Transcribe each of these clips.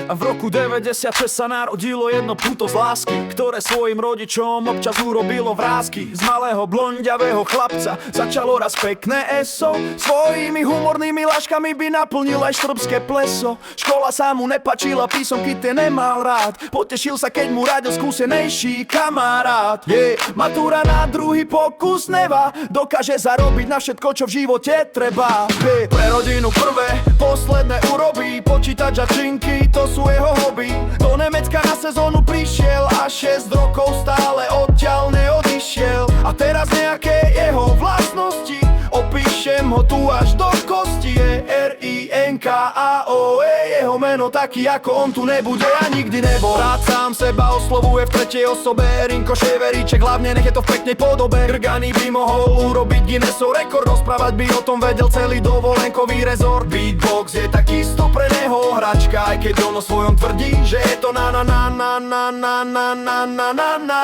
A v roku 96 sa narodilo jedno puto z lásky, ktoré svojim rodičom občas urobilo vrásky. Z malého blondiavého chlapca začalo raz pekné eso. Svojimi humornými láškami by naplnil aj štrbské pleso. Škola sa mu nepačila, písomky tie nemal rád. Potešil sa, keď mu radil skúsenejší kamarát. Matúra na druhý pokus neva, dokáže zarobiť na všetko, čo v živote treba. Pre rodinu prvé, posledné urobí, počítač a činky, to sú jeho hobby. Do Nemecka na sezónu prišiel a 6 rokov stále odtiaľ neodišiel. A teraz nejaké jeho vlastnosti, opíšem ho tu až do kosti. Je R-I-N-K-A-O-E, jeho meno taký ako on tu nebude a nikdy nebol. Rád sám seba oslovuje v tretej osobe, Rinko Ševeríček, hlavne nech je to v peknej podobe. Grgany by mohol urobiť Guinnessov rekord, rozprávať by o tom vedel celý dovolenkový rezort. Beatbox je takisto pre neho hračka, aj keď on o svojom tvrdí, že je to na na na na na na na na na na na.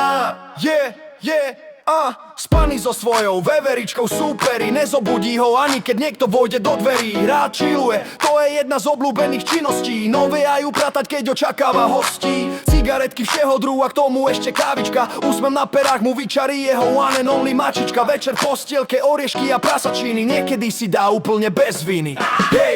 Spaný so svojou veveričkou súperi, nezobudí ho ani keď niekto vojde do dverí. Rád chilluje, to je jedna z obľúbených činností, nové aj upratať, keď očakáva hostí. Cigaretky všeho druhu a k tomu ešte kávička, úsmev na perách mu vyčarí jeho one and only mačička. Večer v postielke oriešky a prasačiny, niekedy si dá úplne bez viny.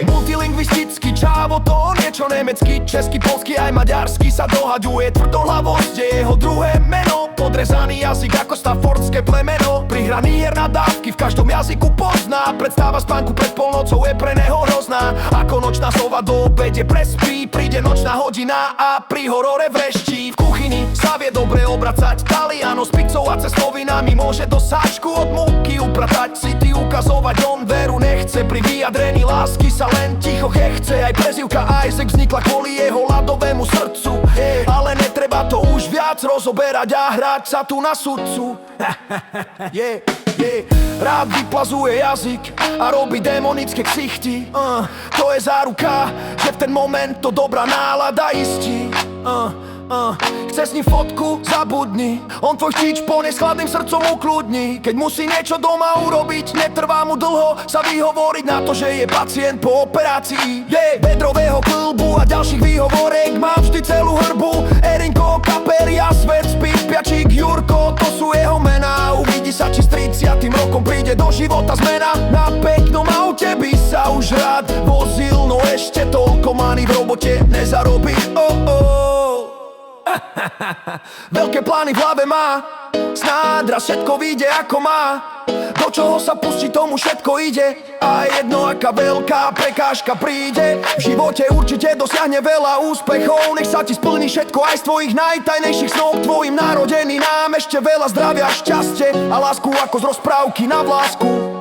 Multilingvistický čávo, to niečo nemecký, český, polský aj maďarsky sa dohaďuje. Tvrdohlavosť je jeho druhé meno, podrezaný jazyk ako staffordské plemeno. Prihraný hier na dávky v každom jazyku pozná, predstava spánku pred polnocou je pre neho hrozná. Ako nočná sova do obede prespí, príde nočná hodina a pri horore vreští. V kuchyni sa vie dobre obracať, Taliano s pizzou a cestovinami môže do sáčku od múky upratať. City ukazovať on veru nechce, pri vyjadrení lásky sa len ticho chce. Aj prezývka Isaac vznikla kvôli jeho ľadovému srdcu, ale netreba to už viac rozoberať a hrať sa tu na sudcu. Rád vyplazuje jazyk a robí démonické ksichty. To je záruka, že v ten moment to dobrá nálada istí. Chce s ním fotku, zabudni, on tvoj štič ponie s chladným srdcom ukludni. Keď musí niečo doma urobiť, netrvá mu dlho sa vyhovoriť na to, že je pacient po operácii. Bedrového klbu a ďalších výhovorek má vždy celú hrbu. Erinko, Kaperia, Svet, Spipiačík, Jurko, to sú jeho mená. Uvidí sa, či s 30. rokom príde do života zmena. Na peknom aute by sa už rád vozil, no ešte toľko many v robote nezarobí. Veľké plány v hlave má, snáď raz všetko vyjde ako má. Do čoho sa pustí, tomu všetko ide, a jedno aká veľká prekážka príde. V živote určite dosiahne veľa úspechov, nech sa ti splní všetko aj z tvojich najtajnejších snov. Tvojim narodeninám ešte veľa zdravia, šťastie a lásku ako z rozprávky na vlásku.